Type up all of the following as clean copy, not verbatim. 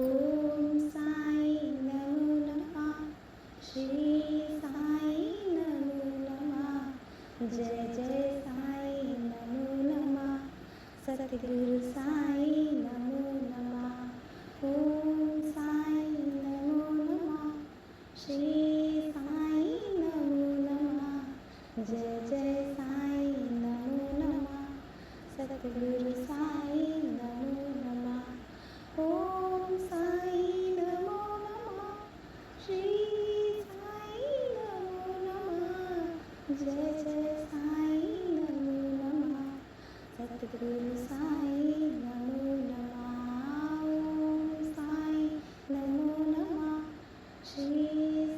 ओम साई नमो नमः। श्री साई नमो नमः। जय जय साई नमो नमः। सतगुरु साई नमो नमः। ओम साई नमो नमः। श्री साई नमो नमः। जय जय साई नमो नमः। सतगुरु साई नमो नमः। ओम साई नमो नमः। श्री साई नमो नमः। जय जय साई नमो नमः। सतगुरु साई नमो नमः। ओम साई नमो नमः। श्री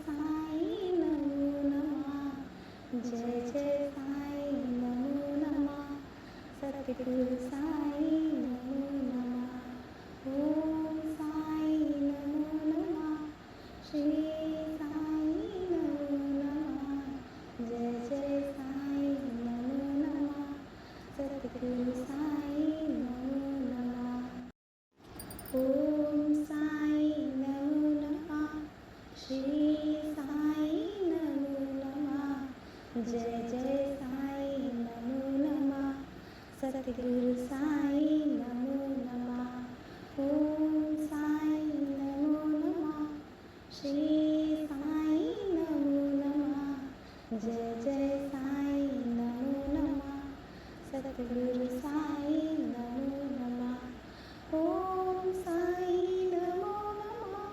साई नमो नमः। जय जय साई नमो नमः। सतगुरु साई नमो नमः। ओम साई नमो नमः। श्री साई नमो नमः। जय जय साई नमो नमः। सतगुरु साई नमो नमः। ओम साई नमो नमः। श्री साई नमो नमः। जय जय साई नमो नमः। सतगुरु साई नमो नमः। ओम साई नमो नमः। श्री साई नमो नमः। जय जय साई नमो नमः। सतगुरु साई नमो नमः। ओम साई नमो नमः।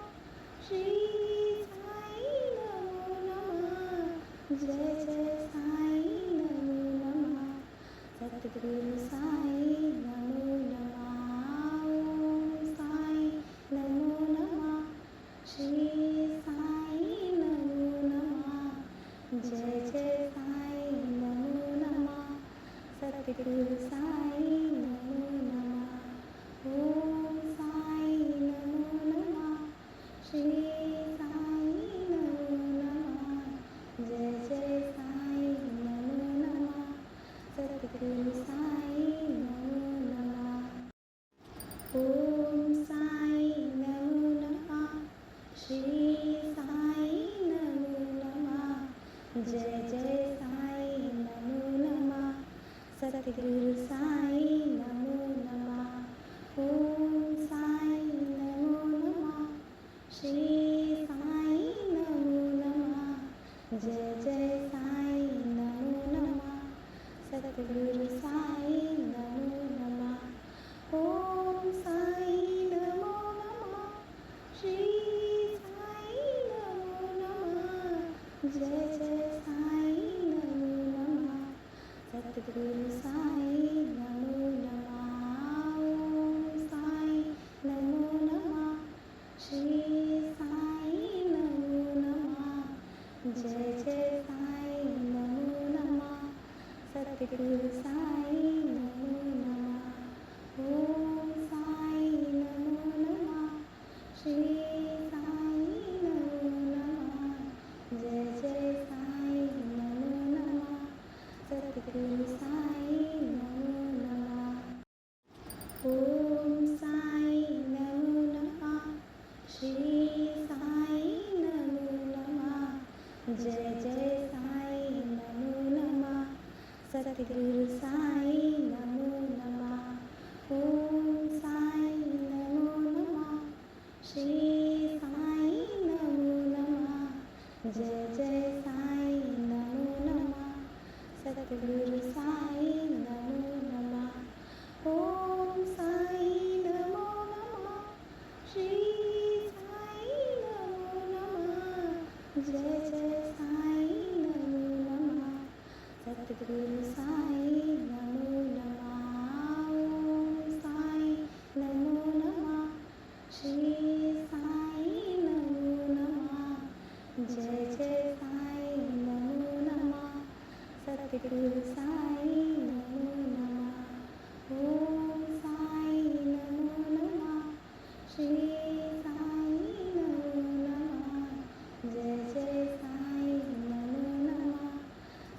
श्री साई नमो नमः। जय जय साई नमो नमः। सतगुरु साई नमो नमः। ओम साई नमो नमः। श्री साई नमो नमः। जय जय साई नमो नमः। सतगुरु साई नमो नमः। ओम साई नमो नमः। श्री साई नमो नमः। जय जय साई नमो नमः। सतगुरु साई नमो नमः। ओम साई नमो नमः। श्री साई नमो नमः। जय जय साई नमो नमः। सतगुरु साई नमो नमः। ओम साई नमो नमः। श्री साई नमो नमः। जय जय साई नमो नमः। सतगुरु साई नमो नमः। ओम साई नमो नमः। श्री साई नमो नमः। जय जय साई नमो नमः। सतगुरु साई नमो नमः। ओम साई नमो नमः। श्री साई नमो नमः। जय जय साई नमो नमः। सतगुरु साई नमो नमः। ओम साई नमो नमः। श्री साई नमो नमः। जय जय साई नमो नमः। सतगुरु साई नमो नमः। ओम साई नमो नमः। श्री साई नमो नमः। जय जय साई नमो नमः। सतगुरु साई नमो नमः। ओम साई नमो नमः। श्री साई नमो नमः। जय जय साई नमो नमः। सतगुरु साई नमो नमः। ओम साई नमो नमः। श्री साई नमो नमः। जय जय साई नमो नमः। सतगुरु साई नमो नमः। ओम साई नमो नमः। श्री साई नमो नमः। जय जय साई नमो नमः। सतगुरु साई नमो नमः। ओम साई नमो नमः। श्री साई नमो नमः। जय जय साई नमो नमः।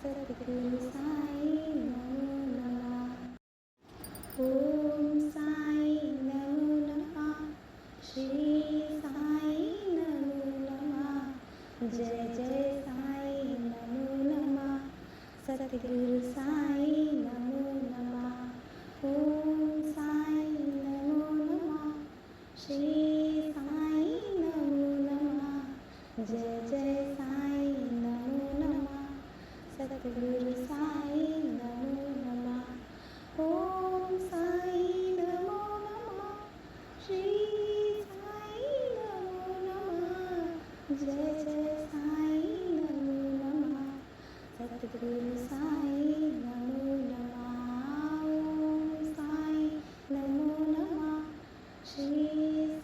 सतगुरु साई नमो नमः। ओम साई नमो नमः। श्री श्री साई नमो नमः। जय जय साई नमो नमः। सद्गुरु साई नमो नमः। ओम साई नमो नमः। श्री साई नमो नमः। जय जय साई नमो नमः। सद्गुरु साई नमो नमः। ओम साई नमो नमः। श्री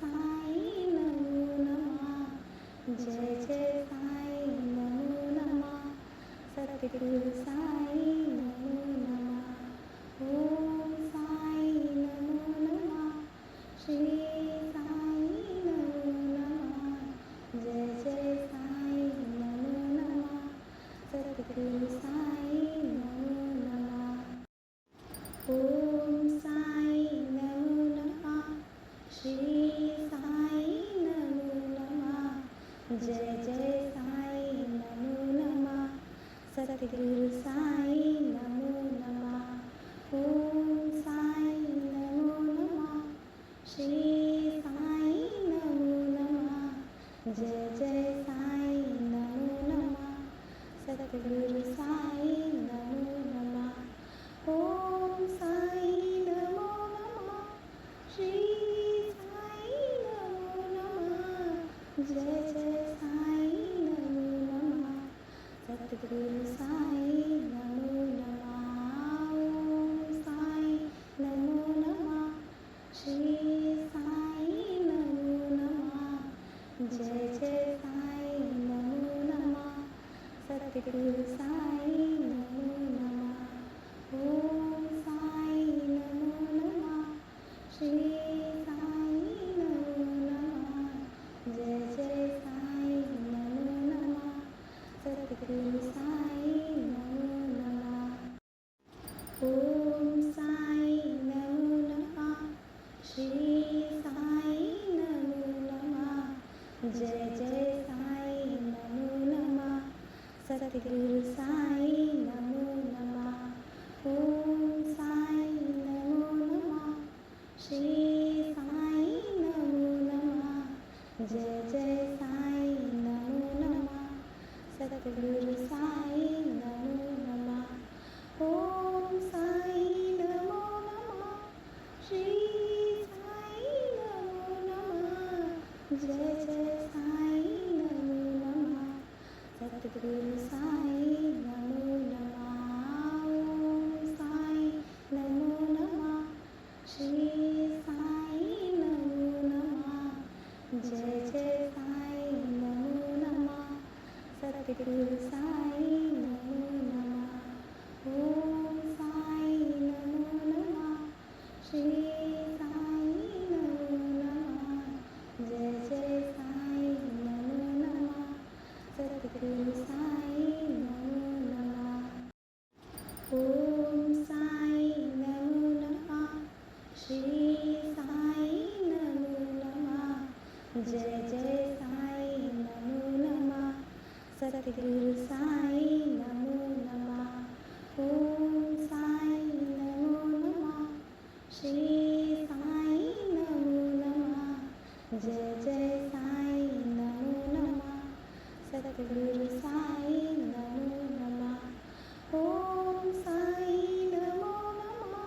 साई नमो नमः। जय जय साई नमो नमः। सद्गुरु साई नमो नमः। ओम साई नमो नमः। श्री साई नमो नमः। जय जय साई नमो नमः। सद्गुरु साई नमो नमः। ओम साई नमो नमः। श्री साई नमो नमः। जय जय साई नमो नमः। सद्गुरु साई नमो नमः। ओम साई नमो नमः। श्री साई नमो नमः। जय जय साई नमो नमः। सद्गुरु साई नमो नमः। ओम साई नमो नमः। श्री साई नमो नमः। जय जय साई नमो नमः। सद्गुरु साई नमो नमः। ओम साई नमो नमः। श्री साई नमो नमः। जय जय साई नमो नमः। सद्गुरु साई नमो नमः। ओम साई नमो नमः। श्री साई नमो नमः। जय जय साई नमो नमः। सद्गुरु साई नमो नमः। ओम साई नमो नमः। श्री साई नमो नमः। जय जय साई नमो नमः। सद्गुरु साई नमो नमः। ओम साई नमो नमः। श्री साई नमो नमः। जय जय साई नमो नमः। सद्गुरु साई नमो नमः। ओम साई नमो नमः। श्री साई नमो नमः। जय जय साई नमो नमः। सद्गुरु साई नमो नमः। ओम साई नमो नमः। श्री साई नमो नमः। जय जय साई नमो नमः। सद्गुरु साई नमो नमः। ओम साई नमो नमः। श्री साई नमो नमः। जय जय साई नमो नमः। सद्गुरु साई नमो नमः। ओम साई नमो नमः। श्री साई नमो नमः। जय जय साई नमो नमः। सद्गुरु साई नमो नमः। ओम साई नमो नमः। श्री साई नमो नमः। जय जय साई नमो नमः। सद्गुरु साई नमो नमः। ओम साई नमो नमः।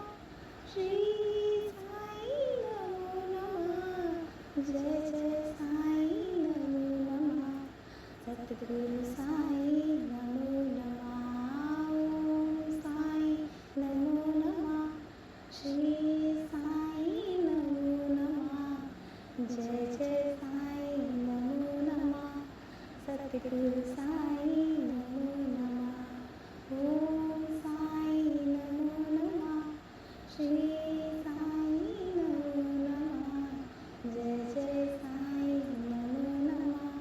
श्री साई नमो नमः। जय जय साई नमो नमः। सद्गुरु साई नमो नमः। ओम साई नमो नमः। श्री साई नमो नमः। जय जय साई नमो नमः। सद्गुरु साई नमो नमः। ओम साई नमो नमः। श्री साई नमो नमः। जय जय साई नमो नमः।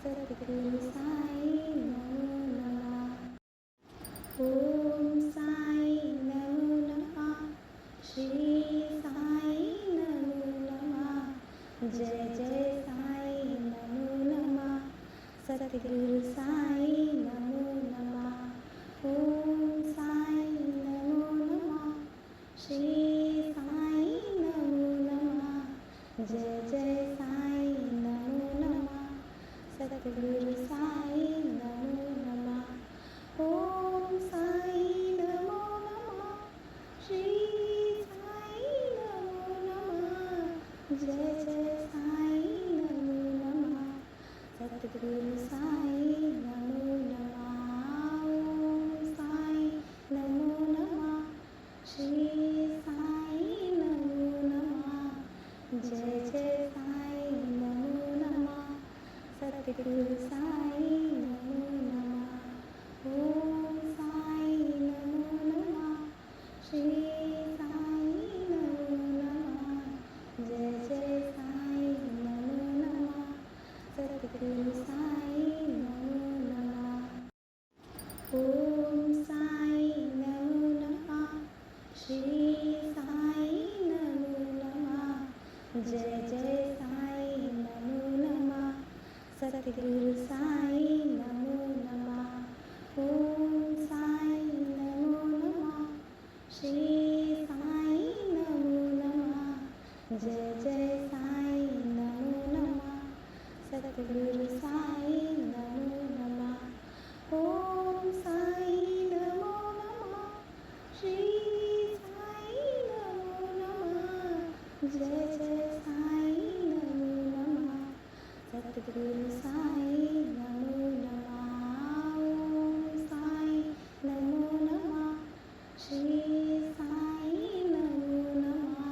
सद्गुरु साई नमो नमः। ओम साई नमो नमः। श्री साई नमो नमः। जय जय साई नमो नमः। सद्गुरु साई नमो नमः। ओम साई नमो नमः। श्री साई नमो नमः। जय जय साई नमो नमः सतगुरु साई नमो नमः ओम साई नमो नमः श्री साई नमो नमः जय जय साई नमो नमः सतगुरु साई नमो नमः ओम साई नमो नमः श्री साई नमो नमः जय जय साई नमो नमः सतगुरु साई नमो नमः ओम साई नमो नमः श्री साई नमो नमः जय जय साई नमो नमः सतगुरु साई नमो नमः ओम साई नमो नमः श्री साई नमो नमः जय जय साई नमो नमः सतगुरु साई नमो नमः ओम साई नमो नमः श्री साई नमो नमः जय जय साई नमो नमः सतगुरु साई नमो नमः ओम साई नमो नमः श्री साई नमो नमः जय जय साई नमो नमः सतगुरु साई नमो नमः ओम साई नमो नमः श्री साई नमो नमः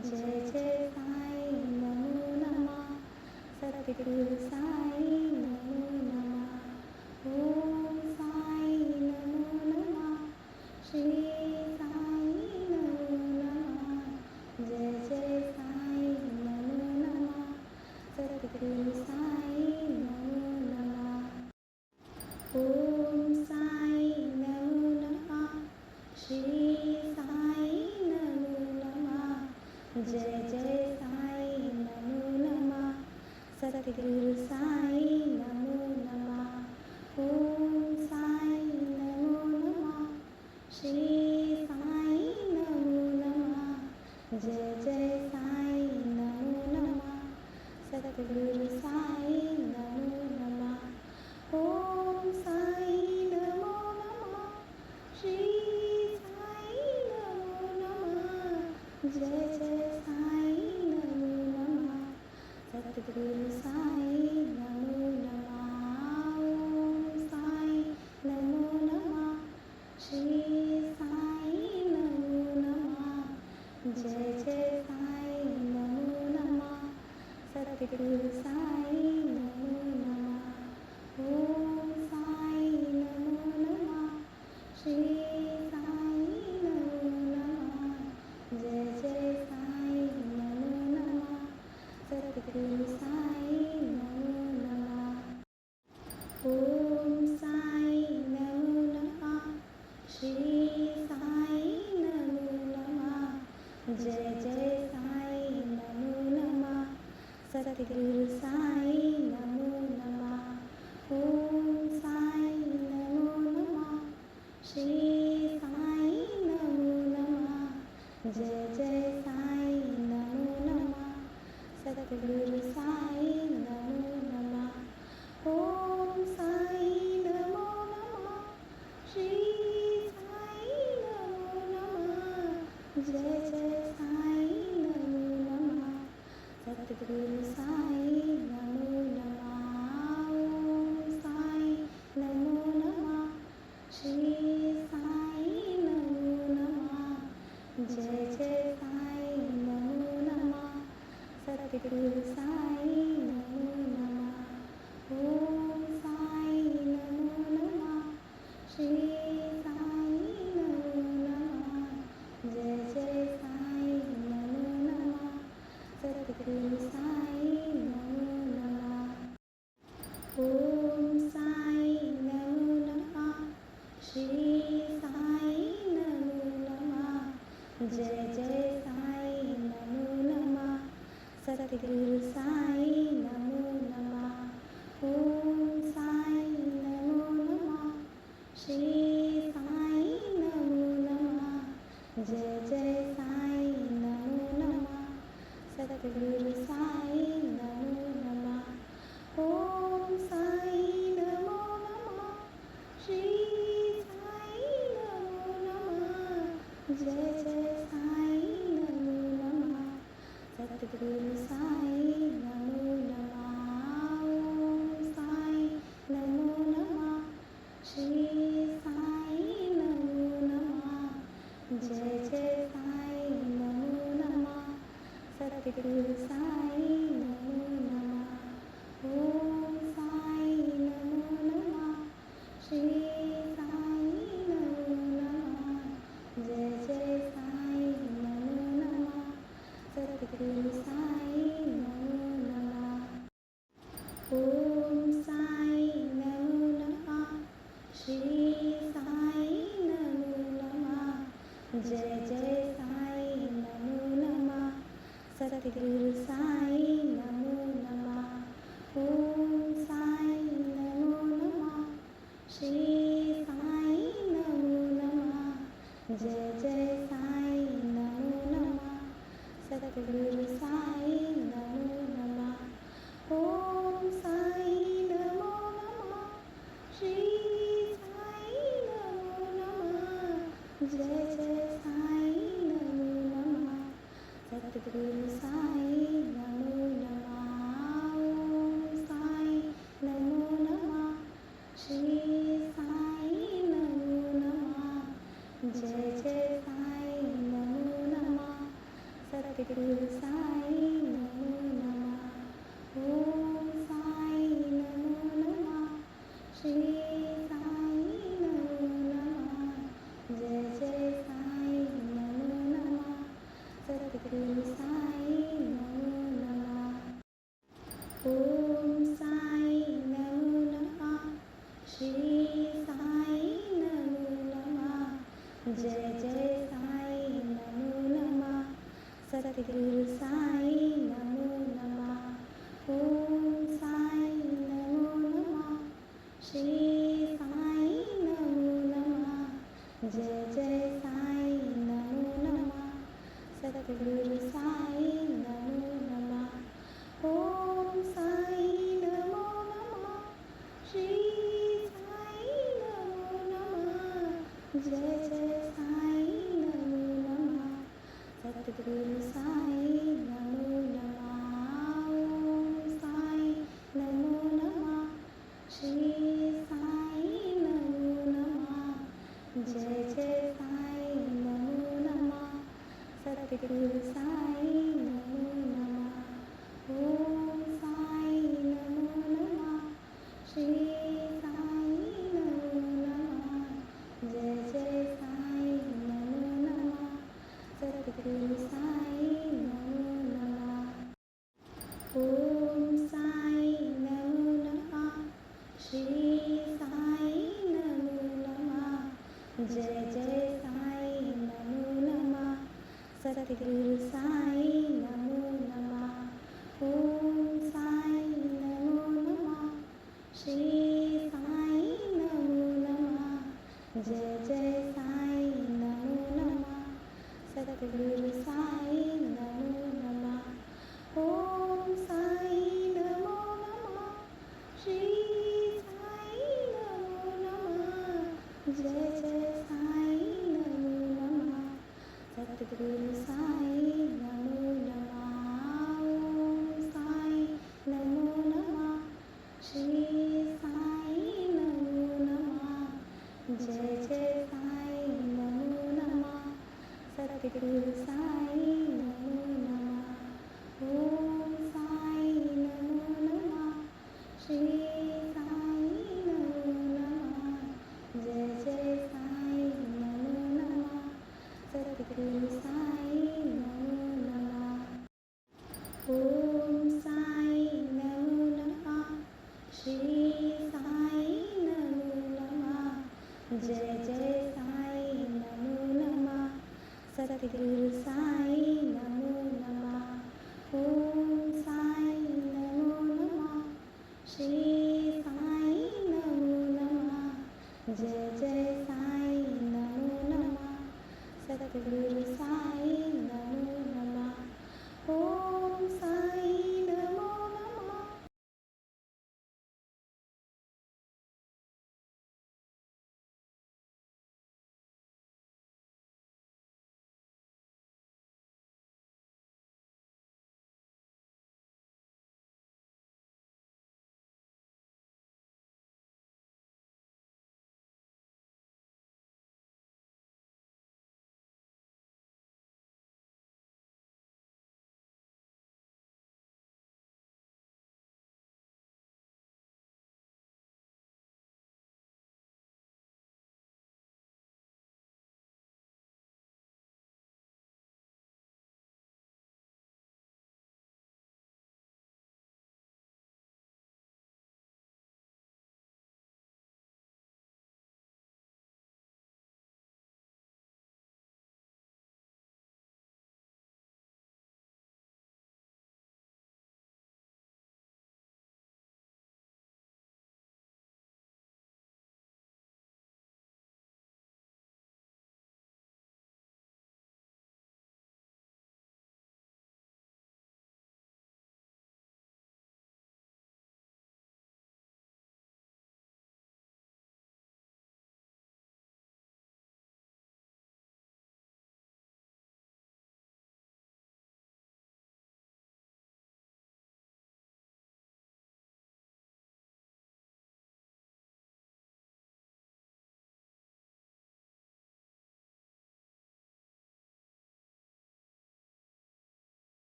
जय जय साई नमो नमः सतगुरु साई नमो नमः ओम साई नमो नमः श्री साई नमो नमः जय जय साई नमो नमः सतगुरु साई नमो नमः ओम साई नमो नमः श्री साई नमो नमः जय जय साई नमो नमः सतगुरु साई नमो नमः ओम साई नमो नमः श्री साई नमो नमः जय जय साई नमो नमः सतगुरु साई नमो नमः ओम साई नमो नमः श्री साई नमो नमः जय जय साई नमो नमः सतगुरु साई नमो नमः ओम साई नमो नमः श्री साई नमो नमः जय जय साई नमो नमः सतगुरु साई नमो नमः ओम साई नमो नमः श्री साई नमो नमः जय जय साई नमो नमः सतगुरु साई नमो नमः ओम साई नमो नमः श्री साई नमो नमः जय जय साई नमो नमः सतगुरु साई नमो नमः ओम साई नमो नमः श्री साई नमो नमः जय जय साई नमो नमः सतगुरु साई नमो नमः ओम साई नमो नमः श्री साई नमो नमः जय जय साई नमो नमः सतगुरु साई नमो नमः ओम साई नमो नमः श्री साई नमो नमः जय जय साई नमो नमः सतगुरु साई नमो नमः ओम साई नमो नमः श्री साई नमो नमः जय जय साई नमो नमः सतगुरु साई नमो नमः ओम साई नमो नमः श्री साई नमो नमः जय जय साई नमो नमः सतगुरु साई नमो नमः ओम साई नमो नमः श्री साई नमो नमः जय जय साई नमो नमः सतगुरु सद्गुरु साई नमो नमः. ओम साई नमो नमः. श्री साई नमो नमः. जय जय साई नमो नमः. सद्गुरु साई नमो नमः. ओम साई नमो नमः. श्री साई नमो नमः. जय जय साई नमो नमः. सद्गुरु साई नमो नमः. ओम साई नमो नमः. श्री साई नमो नमः. जय जय साई नमो नमः. सद्गुरु साई नमो नमः. ओम